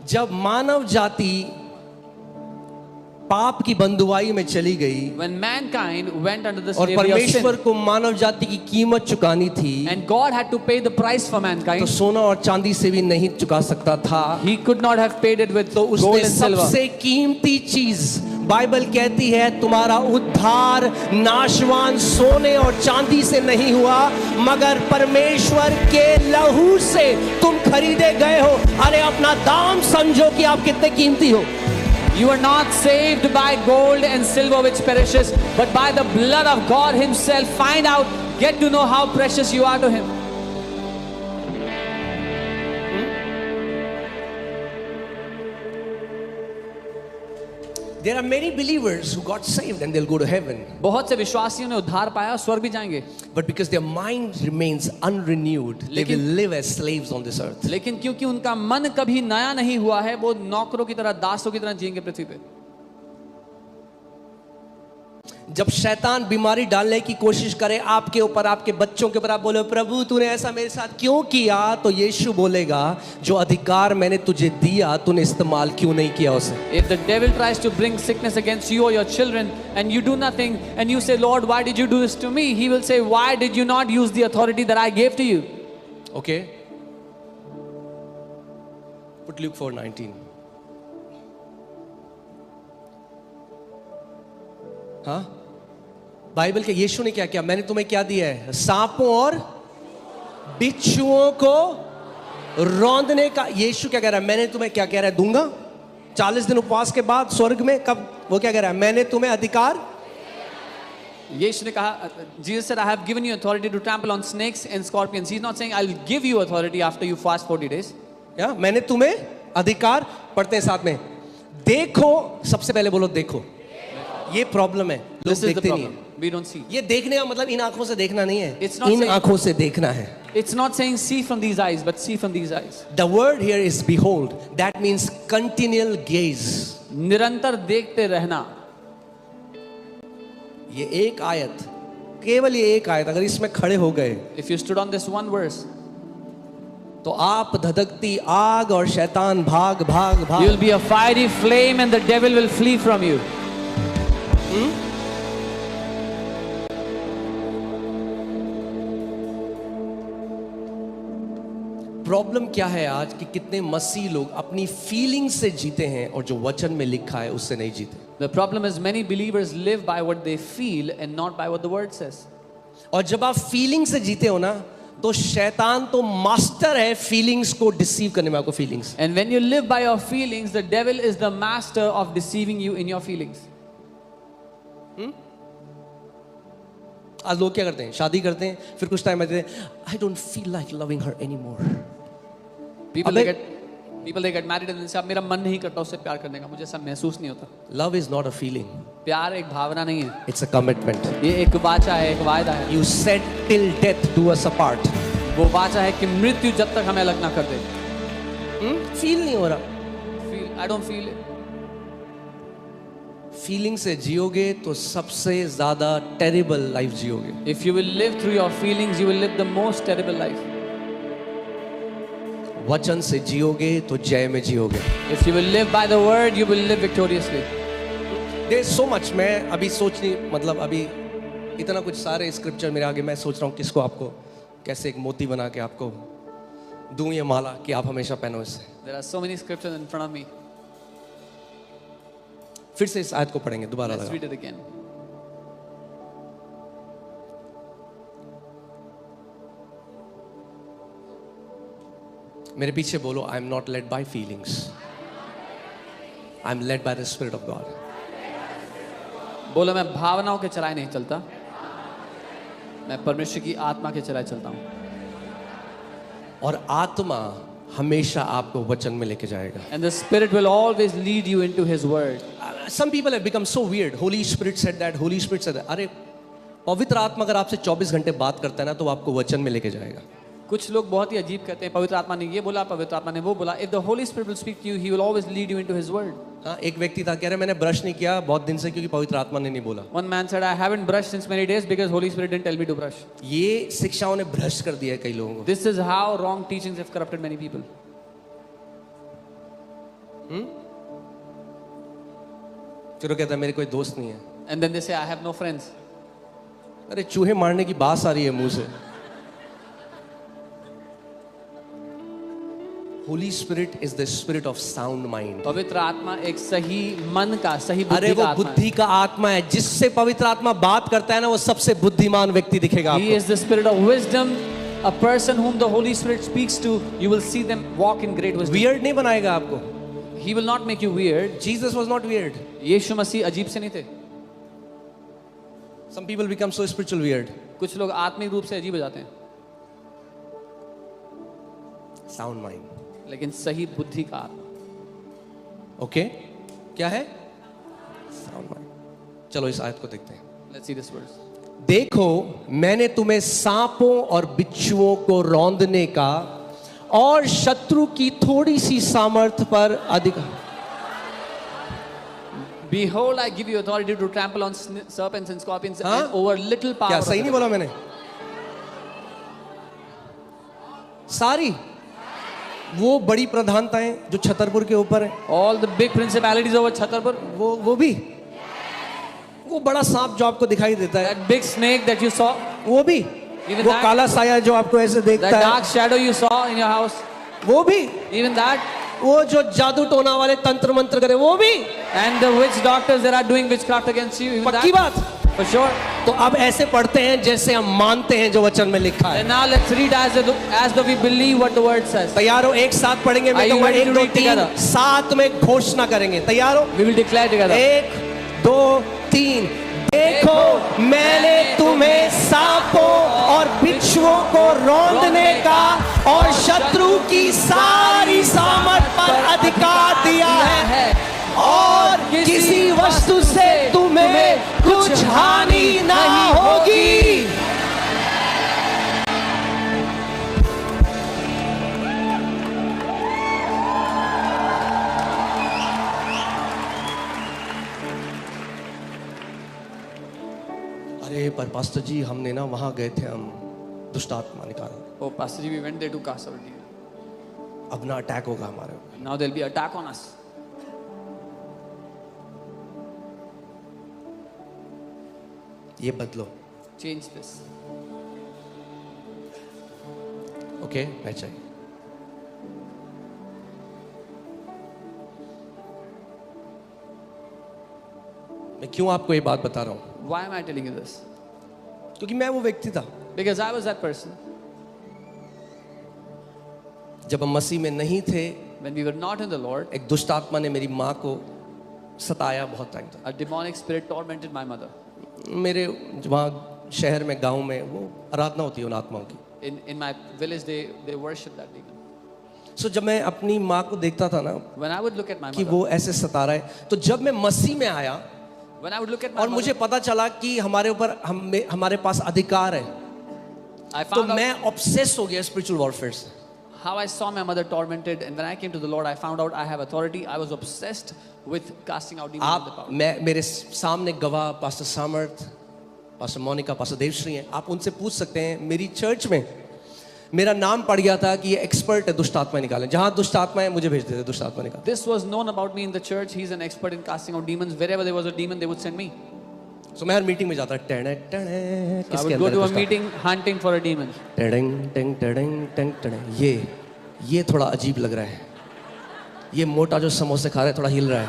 जब मानव जाति पाप की बंधुआई में चली गई When mankind went under the और slavery of परमेश्वर sin, को मानव जाति की कीमत चुकानी थी, and God had to pay the price for तो mankind, सोना और चांदी से भी नहीं चुका सकता था। He could not have paid it with तो gold उसने and silver. सबसे कीमती चीज, बाइबल कहती है तुम्हारा उद्धार नाशवान सोने और चांदी से नहीं हुआ, मगर परमेश्वर के लहू से तुम खरीदे गए हो। अरे अपना दाम समझो कि आप कितने कीमती हो। You are not saved by gold and silver which perishes, but by the blood of God Himself. Find out, get to know how precious you are to Him. There are many believers who got saved and they'll go to heaven. बहुत से विश्वासियों ने उद्धार पाया, स्वर्ग भी जाएंगे, But because their mind remains unrenewed, they will live as slaves on this earth. लेकिन क्योंकि उनका मन कभी नया नहीं हुआ है, वो नौकरों की तरह, दासों की तरह जिएंगे पृथ्वी पे। जब शैतान बीमारी डालने की कोशिश करे आपके ऊपर, आपके बच्चों के ऊपर, आप बोले प्रभु तूने ऐसा मेरे साथ क्यों किया, तो यीशु बोलेगा जो अधिकार मैंने तुझे दिया तूने इस्तेमाल क्यों नहीं किया उसे। If the devil tries to bring sickness against you or your children and you do nothing and you say, Lord, why did you do this to me? He will say, why did you not use the authority that I gave to you? Okay? Put Luke 4:19. हाँ, Bible के यीशु ने क्या किया, मैंने तुम्हें क्या दिया है, सांपों और बिच्छुओं को रौंदने का। यीशु क्या कह रहा है, मैंने तुम्हें क्या कह रहा है दूंगा। 40 दिन उपवास के बाद स्वर्ग में कब वो क्या कह रहा है, मैंने तुम्हें अधिकार। यीशु ने कहा, Jesus said, I have given you authority to trample on snakes and scorpions. He's not saying I'll give you authority after you fast 40 days. या मैंने तुम्हें अधिकार, पढ़ते हैं साथ में, देखो, सबसे पहले बोलो देखो। ये प्रॉब्लम है, लोग This is the देखते नहीं problem. है। We don't see. ये देखने का मतलब इन आंखों से देखना नहीं है, It's not इन saying- आंखों से देखना है। It's not saying see from these eyes, but see from these eyes. The word here is behold. That means continual gaze. निरंतर देखते रहना। ये एक आयत, केवल ये एक आयत अगर इसमें खड़े हो गए If you stood on this one verse, तो आप धधकती आग और शैतान भाग भाग you भाग। will be a fiery flame and the devil will flee from you. Problem क्या है आज कि कितने मसीह लोग अपनी फीलिंग से जीते हैं और जो वचन में लिखा है उससे नहीं जीते। The problem is many believers live by what they feel and not by what the word says. और जब आप फीलिंग से जीते हो ना, तो शैतान तो मास्टर है फीलिंग्स को डिसीव करने में, आपको feelings. And when you live by your feelings, the devil is the master of deceiving you in your feelings. आज लोग क्या करते हैं, शादी करते हैं, फिर कुछ टाइम कहते हैं I don't feel like loving her anymore. People they get married and they say, अब मेरा मन नहीं करता उससे प्यार करने का, मुझे ऐसा महसूस नहीं होता। Love is not a feeling, प्यार एक भावना नहीं है, इट्स अ कमिटमेंट। ये एक वाचा है, एक वायदा है। You said till death do us apart. वो वाचा है कि मृत्यु जब तक हमें अलग ना कर दे। फील नहीं हो रहा, I don't feel it. Feeling से जियोगे तो सबसे ज्यादा टेरिबल लाइफ जियोगे। If you will live through your feelings, you will live the most terrible life. वचन से जियोगे तो जय में जियोगे। If you will live by the word, you will live victoriously. There is so much, मैं अभी सोच नहीं, मतलब अभी इतना कुछ सारे स्क्रिप्चर मेरे आगे, मैं सोच रहा हूँ किसको आपको कैसे एक मोती बना के आपको दूं ये माला कि आप हमेशा पहनो इसे। There are so many scriptures in front of me. फिर से इस आयत को पढ़ेंगे दोबारा। Let's लगा read it again. मेरे पीछे बोलो, I am not led by feelings, I am led by the spirit of God. बोलो, मैं भावनाओं के चलाए नहीं चलता, मैं परमेश्वर की आत्मा के चलाए चलता हूँ। और आत्मा हमेशा आपको वचन में लेके जाएगा। And the Spirit will always lead you into His word. Some people have become so weird. Holy Spirit said that, Holy Spirit said that. अरे पवित्र आत्मा अगर आपसे 24 घंटे बात करता है ना, तो वो आपको वचन में लेके जाएगा। कुछ लोग बहुत ही अजीब कहते हैं, पवित्र आत्मा ने ये बोला, पवित्र आत्मा ने वो बोला। If the Holy Spirit will speak to you, He will always lead you into His word. हाँ, एक व्यक्ति था, कह रहे मैंने ब्रश नहीं किया बहुत दिन से क्योंकि पवित्र आत्मा ने नहीं बोला। One man said, I haven't brushed since many days because Holy Spirit didn't tell me to brush. ये शिक्षाओं ने भ्रष्ट कर दिया है कई लोगों को। This is how wrong teachings have corrupted many people. फिर वो कहता है मेरे कोई दोस्त नहीं है। And then they say, I have no friends. अरे चूहे मारने की बात आ रही है मुंह से। Holi spirit is the spirit of sound mind. पवित्र आत्मा एक सही मन का, सही अरे बुद्धि वो का आत्मा बुद्धि का आत्मा है। जिससे पवित्र आत्मा बात करता है ना, वो सबसे बुद्धिमान व्यक्ति दिखेगा है. He आपको। is the spirit of wisdom. A person whom the Holy Spirit speaks to, you will see them walk in great wisdom. Weird नहीं बनाएगा आपको। He will not make you weird. Jesus was not weird. यीशु मसीह अजीब से नहीं थे. Some people become so spiritual weird. कुछ लोग आत्मिक रूप से अजीब हो जाते हैं, साउंड माइंड। लेकिन सही बुद्धि का आत्मा. ओके, क्या है? Sound mind. चलो इस आयत को देखते हैं। Let's see this verse. देखो मैंने तुम्हें सांपों और बिच्छुओं को रौंदने का और शत्रु की थोड़ी सी सामर्थ पर अधिकार। Behold, I give you authority to trample on serpents and scorpions हाँ? and over little power. क्या of सही the नहीं devil. बोला मैंने? सारी वो बड़ी प्रधानताएं जो छतरपुर के ऊपर है, All the big principalities over Chhatarpur, वो भी, वो बड़ा सांप जो आपको दिखाई देता है, that big snake that you saw, वो भी, Even वो that- काला साया जो आपको ऐसे that देखता है, dark shadow you saw in your house, वो भी, even that, वो जो जादू टोना वाले तंत्र मंत्र करे वो भी। and the witch doctors that are doing witchcraft against you, even पक्की that, बात। for sure. तो अब ऐसे पढ़ते हैं जैसे हम मानते हैं जो वचन में लिखा है। And now let's read as though we believe what the word says. तैयार हो? एक साथ पढ़ेंगे। Are मैं you कहूँगा ready to 1 2 read 3 together? साथ में घोषणा करेंगे। तैयार हो? We will declare together. 1 2 3। देखो मैंने तुम्हें सांपों और बिच्छुओं को रौंदने का और शत्रु की सारी सामर्थ पर अधिकार दिया है, और किसी वस्तु से तुम्हें कुछ हानि ना होगी। अरे पर पास्टर जी हमने ना वहां गए थे, हम दुष्ट आत्मा निकाला, Oh, Pastor Ji, we went there to cast out demons. अब ना अटैक होगा हमारे ऊपर। Now there'll be attack on us. ये बदलो। Change this. ओके, मैं चाहिए। मैं क्यों आपको ये बात बता रहा हूं? Why am I telling you this? क्योंकि मैं वो व्यक्ति था Because I was that person. जब हम मसीह में नहीं थे, When we were not in the Lord, एक दुष्ट आत्मा ने मेरी माँ को सताया बहुत टाइम तक। a demonic spirit tormented my mother. मेरे वहाँ शहर में, गांव में वो आराधना होती है उन आत्माओं की। In my village, they worship that demon. सो जब मैं अपनी माँ को देखता था ना When I would look at my कि mother, वो ऐसे सता रहा है, तो जब मैं मसीह में आया when I would look at my और mother, मुझे पता चला कि हमारे ऊपर हमारे पास अधिकार है, I तो found out मैं ऑब्सेस हो गया स्पिरिचुअल वॉरफेयर से। how I saw my mother tormented, and when I came to the Lord, I found out I have authority. I was obsessed with casting out demons with the आप power. मेरे सामने गवाह pastor सामर्थ, pastor Monika, pastor Devshri हैं, आप उनसे पूछ सकते हैं। मेरी चर्च में मेरा नाम पड़ गया था कि ये एक्सपर्ट है दुष्ट आत्मा निकालने, जहां दुष्ट आत्मा है मुझे भेज देते दुष्ट आत्मा निकाल। This was known about me in the church. He's an expert in casting out demons. Wherever there was a demon, they would send me. सो मैं हर मीटिंग में जाता टेणे टेणे I किसके would go अंदर to a है meeting hunting for a demon. Tending tang tending tang tending. ये थोड़ा अजीब लग रहा है, ये मोटा जो समोसे खा रहा है थोड़ा हिल रहा है।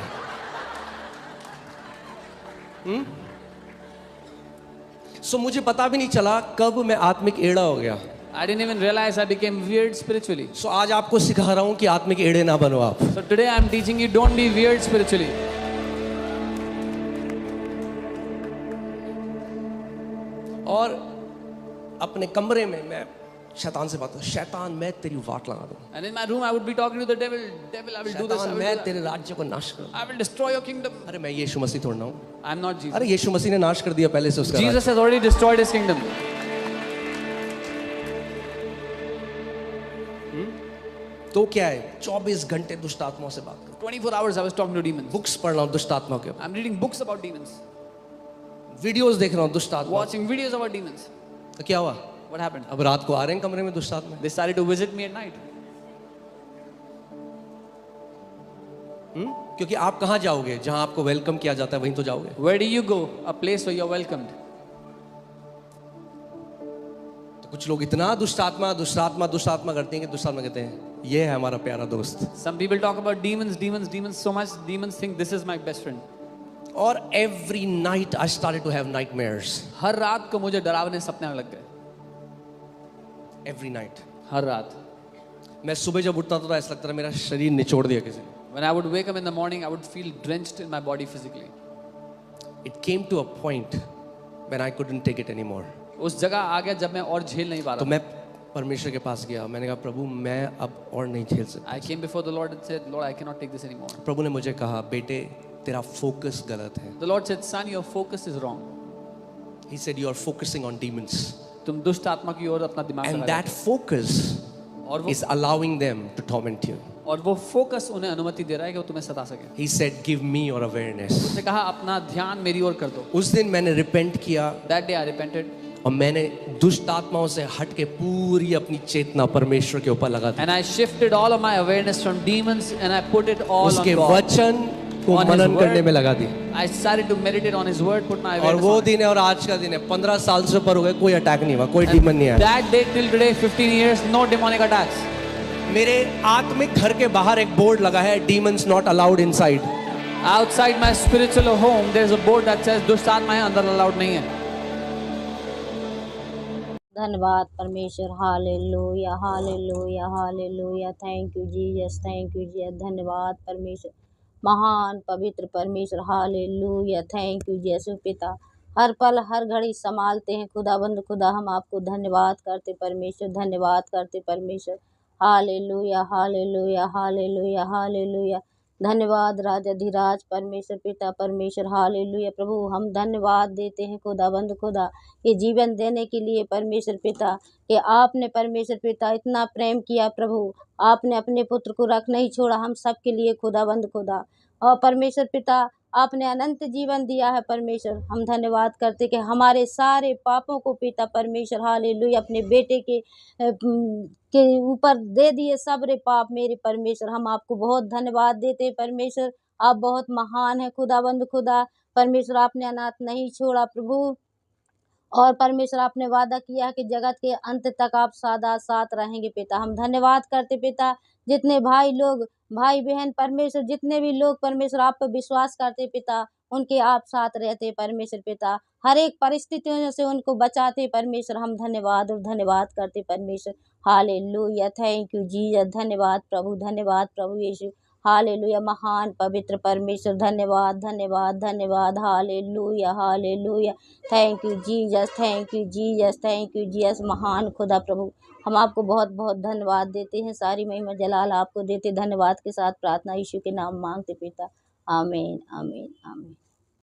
सो मुझे पता भी नहीं चला कब मैं आत्मिक एड़ा हो गया। I didn't even realize I became weird spiritually. सो आज आपको सिखा रहा हूं कि आत्मिक एड़े ना बनो आप। So today I'm teaching you, don't be weird spiritually. और अपने कमरे में मैं शैतान से बात करूं, शैतान मैं तेरी वाट लगा दूं, And in my room I would be talking to the devil. Devil, I will do this. I शैतान will, मैं do that. तेरे राज्य को नाश कर दूं। I will destroy your kingdom. अरे मैं यीशु मसीह थोड़ा ना हूं। I'm not Jesus. अरे यीशु मसीह ने नाश कर दिया पहले से उसका राज्य। Jesus has already destroyed his kingdom. तो क्या है, 24 घंटे दुष्ट आत्माओं से बात कर, 24 hours I was talking to demons. Books पढ़ रहा हूं दुष्ट आत्माओं के, I'm reading books about demons. Videos देख रहा हूं दुष्ट आत्मा। Watching videos about demons. तो क्या हुआ, What happened? अब रात को आ रहे हैं कमरे में दुष्ट आत्मा। They started to visit me at night. क्योंकि आप कहाँ जाओगे? जहां आपको वेलकम किया जाता है वहीं तो जाओगे। Where do you go? A place where you're welcomed. तो कुछ लोग इतना दुष्ट आत्मा करते हैं कि दुष्ट आत्मा कहते हैं ये है हमारा प्यारा दोस्त। Some people talk about demons so much. Demons think this is my best friend. और every night I started to have nightmares. हर रात को मुझे डरावने सपने आने लग गए। Every night. हर रात। मैं सुबह जब उठता था तो ऐसा लगता था मेरा शरीर निचोड़ दिया किसी ने। When I would wake up in the morning, I would feel drenched in my body physically. It came to a point when I couldn't take it anymore. उस जगह आ गया जब मैं और झेल नहीं पा तो रहा। मैं परमेश्वर के पास गया, मैंने कहा प्रभु मैं अब और नहीं झेल सकता। I came before the Lord and said, Lord, I cannot take this anymore. प्रभु ने मुझे कहा बेटे तेरा फोकस गलत है। The Lord said, son, your focus is wrong. He said you are focusing on demons. तुम दुष्ट आत्मा की ओर अपना दिमाग And लगा that focus और वो is allowing them to torment you. और वो फोकस उन्हें अनुमति दे रहा है कि वो तुम्हें सता सके। He said give me your awareness. उसने कहा अपना ध्यान मेरी ओर कर दो। उस दिन मैंने रिपेंट किया That day I repented और मैंने दुष्ट आत्माओं से हट के पूरी अपनी चेतना परमेश्वर के ऊपर लगा दी। and I shifted all of my awareness from demons and I put it all on उसके God. वचन को On his मनन करने word. में लगा दी। I started to meditate on His word, put my और awareness वो on it. दिन है और आज का दिन है, 15 साल से ऊपर हो गए, कोई अटैक नहीं हुआ, कोई डीमन नहीं आया। That day till today, 15 years, no demonic attacks. मेरे आत्मिक घर के बाहर एक बोर्ड लगा है demons not allowed inside. Outside my spiritual home, there is a board that says दुष्ट आत्माएं अंदर अलाउड नहीं है। धन्यवाद परमेश्वर। Hallelujah hallelujah hallelujah. Thank you Jesus, thank you Jesus. धन्यवाद परमेश्वर, महान पवित्र परमेश्वर। हालेलुया, थैंक यू यीशु पिता। हर पल हर घड़ी संभालते हैं खुदाबंद खुदा, हम आपको धन्यवाद करते परमेश्वर, धन्यवाद करते परमेश्वर। Hallelujah hallelujah hallelujah hallelujah. धन्यवाद राजाधिराज परमेश्वर पिता परमेश्वर। हालेलुया प्रभु, हम धन्यवाद देते हैं खुदाबंद खुदा ये जीवन देने के लिए परमेश्वर पिता, कि आपने परमेश्वर पिता इतना प्रेम किया प्रभु, आपने अपने पुत्र को रख नहीं छोड़ा हम सब के लिए खुदाबंद खुदा। और परमेश्वर पिता आपने अनंत जीवन दिया है परमेश्वर, हम धन्यवाद करते कि हमारे सारे पापों को पिता परमेश्वर हालेलुया अपने बेटे के ऊपर दे दिए सबरे पाप मेरे परमेश्वर। हम आपको बहुत धन्यवाद देते हैं परमेश्वर, आप बहुत महान है खुदाबंद खुदा परमेश्वर। आपने अनाथ नहीं छोड़ा प्रभु, और परमेश्वर आपने वादा किया है कि जगत के अंत तक आप सदा साथ रहेंगे पिता। हम धन्यवाद करते पिता, जितने भाई लोग भाई बहन परमेश्वर, जितने भी लोग परमेश्वर आप पर विश्वास करते पिता, उनके आप साथ रहते परमेश्वर पिता, हर एक परिस्थितियों से उनको बचाते परमेश्वर। हम धन्यवाद और धन्यवाद करते परमेश्वर। Hallelujah, thank you Jesus. धन्यवाद प्रभु यीशु। हालेलुया, महान पवित्र परमेश्वर। धन्यवाद धन्यवाद धन्यवाद। Hallelujah hallelujah. Thank you Jesus, thank you Jesus, thank you Jesus. महान खुदा प्रभु, हम आपको बहुत बहुत धन्यवाद देते हैं, सारी महिमा जलाल आपको देते। धन्यवाद के साथ प्रार्थना यीशु के नाम मांगते पिता, आमीन आमीन आमीन।